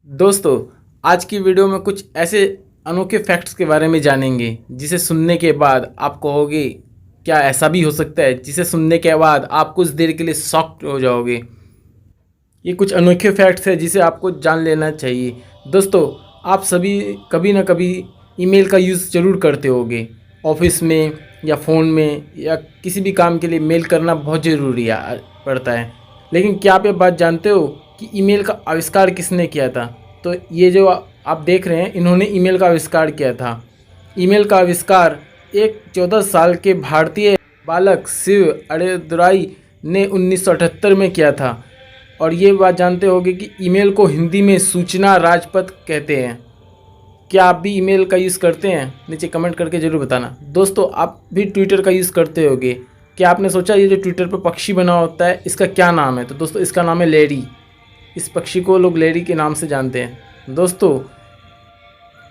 दोस्तों, आज की वीडियो में कुछ ऐसे अनोखे फैक्ट्स के बारे में जानेंगे जिसे सुनने के बाद आप कहोगे क्या ऐसा भी हो सकता है, जिसे सुनने के बाद आप कुछ देर के लिए शॉक्ड हो जाओगे। ये कुछ अनोखे फैक्ट्स हैं जिसे आपको जान लेना चाहिए। दोस्तों, आप सभी कभी ना कभी ईमेल का यूज़ ज़रूर करते होगे। ऑफिस में या फ़ोन में या किसी भी काम के लिए मेल करना बहुत ज़रूरी पड़ता है। लेकिन क्या आप ये बात जानते हो कि ईमेल का आविष्कार किसने किया था? तो ये जो आप देख रहे हैं, इन्होंने ईमेल का आविष्कार किया था। ईमेल का आविष्कार एक 14 साल के भारतीय बालक शिव अडेदुराई ने 1978 में किया था। और ये बात जानते होंगे कि ईमेल को हिंदी में सूचना राजपथ कहते हैं। क्या आप भी ईमेल का यूज़ करते हैं? नीचे कमेंट करके ज़रूर बताना। दोस्तों, आप भी ट्विटर का यूज़ करते होंगे। क्या आपने सोचा ये जो ट्विटर पर पक्षी बना होता है, इसका क्या नाम है? तो दोस्तों, इसका नाम है लेडी। इस पक्षी को लोग लेडी के नाम से जानते हैं। दोस्तों,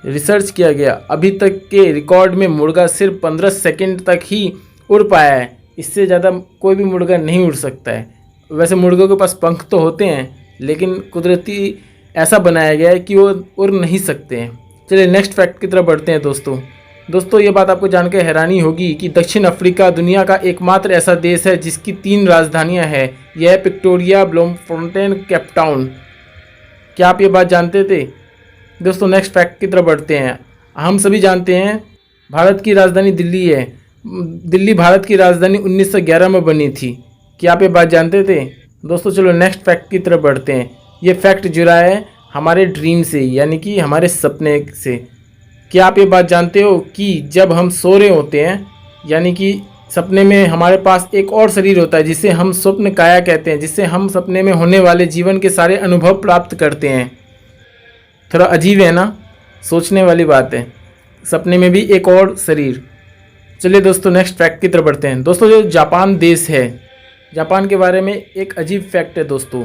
रिसर्च किया गया, अभी तक के रिकॉर्ड में मुर्गा सिर्फ 15 सेकंड तक ही उड़ पाया है। इससे ज़्यादा कोई भी मुर्गा नहीं उड़ सकता है। वैसे मुर्गों के पास पंख तो होते हैं, लेकिन कुदरती ऐसा बनाया गया है कि वो उड़ नहीं सकते हैं। चलिए नेक्स्ट फैक्ट की तरफ बढ़ते हैं। दोस्तों, ये बात आपको जानकर हैरानी होगी कि दक्षिण अफ्रीका दुनिया का एकमात्र ऐसा देश है जिसकी 3 राजधानियां हैं। यह है प्रिटोरिया, ब्लोमफोंटेन, केप टाउन। क्या आप ये बात जानते थे? दोस्तों, नेक्स्ट फैक्ट की तरफ बढ़ते हैं। हम सभी जानते हैं भारत की राजधानी दिल्ली है। दिल्ली भारत की राजधानी 1911 में बनी थी। क्या आप ये बात जानते थे? दोस्तों, चलो नेक्स्ट फैक्ट की तरफ बढ़ते हैं। ये फैक्ट जुड़ा है हमारे ड्रीम से, यानी कि हमारे सपने से। क्या आप ये बात जानते हो कि जब हम सो रहे होते हैं, यानी कि सपने में हमारे पास एक और शरीर होता है जिसे हम स्वप्न काया कहते हैं, जिससे हम सपने में होने वाले जीवन के सारे अनुभव प्राप्त करते हैं। थोड़ा अजीब है ना? सोचने वाली बात है, सपने में भी एक और शरीर। चलिए दोस्तों, नेक्स्ट फैक्ट की तरफ बढ़ते हैं। दोस्तों, जो जापान देश है, जापान के बारे में एक अजीब फैक्ट है। दोस्तों,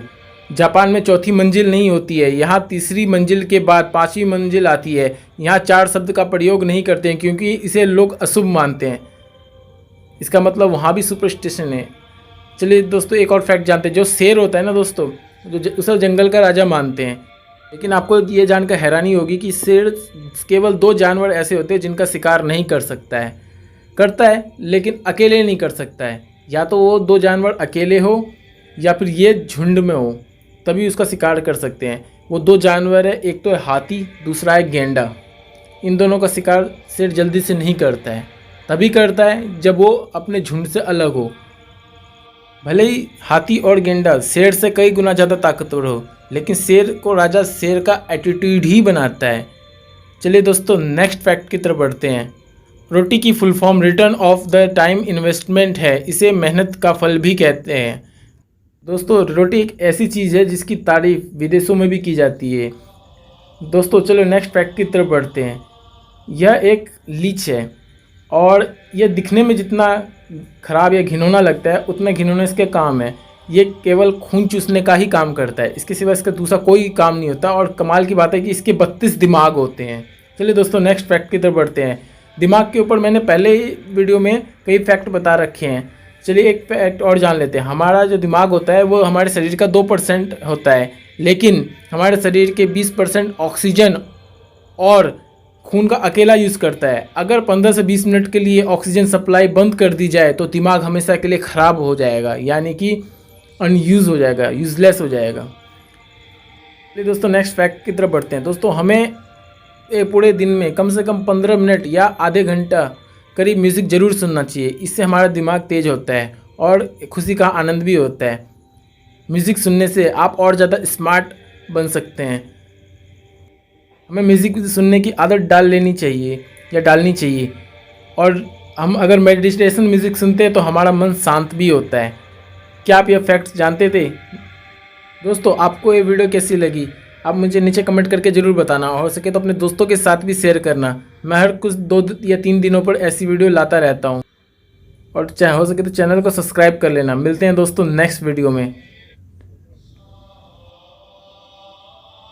जापान में चौथी मंजिल नहीं होती है, यहाँ तीसरी मंजिल के बाद 5वीं मंजिल आती है। यहाँ 4 शब्द का प्रयोग नहीं करते हैं क्योंकि इसे लोग अशुभ मानते हैं। इसका मतलब वहाँ भी सुपरस्टिशन है। चलिए दोस्तों, एक और फैक्ट जानते हैं। जो शेर होता है ना दोस्तों, उसे जंगल का राजा मानते हैं। लेकिन आपको ये जानकर हैरानी होगी कि शेर केवल 2 जानवर ऐसे होते हैं जिनका शिकार नहीं करता है लेकिन अकेले नहीं कर सकता है। या तो वो 2 जानवर अकेले हो या फिर ये झुंड में हो, तभी उसका शिकार कर सकते हैं। वो 2 जानवर है, एक तो है हाथी, दूसरा है गेंडा। इन दोनों का शिकार शेर जल्दी से नहीं करता है, तभी करता है जब वो अपने झुंड से अलग हो। भले ही हाथी और गेंडा शेर से कई गुना ज़्यादा ताकतवर हो, लेकिन शेर को राजा शेर का एटीट्यूड ही बनाता है। चलिए दोस्तों, नेक्स्ट फैक्ट की तरफ बढ़ते हैं। रोटी की full form return of the time investment है। इसे मेहनत का फल भी कहते हैं। दोस्तों, रोटी एक ऐसी चीज़ है जिसकी तारीफ विदेशों में भी की जाती है। दोस्तों, चलो नेक्स्ट फैक्ट की तरफ बढ़ते हैं। यह एक लीच है और यह दिखने में जितना ख़राब या घिनौना लगता है, उतना घिनौना इसके काम है। ये केवल खून चूसने का ही काम करता है, इसके सिवा इसका दूसरा कोई काम नहीं होता। और कमाल की बात है कि इसके 32 दिमाग होते हैं। चलिए दोस्तों, नेक्स्ट फैक्ट की तरफ बढ़ते हैं। दिमाग के ऊपर मैंने पहले ही वीडियो में कई फैक्ट बता रखे हैं। चलिए एक फैक्ट और जान लेते हैं। हमारा जो दिमाग होता है वो हमारे शरीर का 2% होता है, लेकिन हमारे शरीर के 20% ऑक्सीजन और खून का अकेला यूज़ करता है। अगर 15 से 20 मिनट के लिए ऑक्सीजन सप्लाई बंद कर दी जाए तो दिमाग हमेशा के लिए ख़राब हो जाएगा, यानी कि अनयूज़ हो जाएगा, यूज़लेस हो जाएगा। चलिए दोस्तों, नेक्स्ट फैक्ट की तरफ बढ़ते हैं। दोस्तों, हमें पूरे दिन में कम से कम 15 मिनट या आधे घंटा करीब म्यूज़िक ज़रूर सुनना चाहिए। इससे हमारा दिमाग तेज होता है और खुशी का आनंद भी होता है। म्यूज़िक सुनने से आप और ज़्यादा स्मार्ट बन सकते हैं। हमें म्यूज़िक सुनने की आदत डालनी चाहिए। और हम अगर मेडिटेशन म्यूज़िक सुनते हैं तो हमारा मन शांत भी होता है। क्या आप ये फैक्ट्स जानते थे? दोस्तों, आपको ये वीडियो कैसी लगी आप मुझे नीचे कमेंट करके ज़रूर बताना। हो सके तो अपने दोस्तों के साथ भी शेयर करना। मैं हर कुछ 2 या 3 दिनों पर ऐसी वीडियो लाता रहता हूँ। और चाहे हो सके तो चैनल को सब्सक्राइब कर लेना। मिलते हैं दोस्तों नेक्स्ट वीडियो में।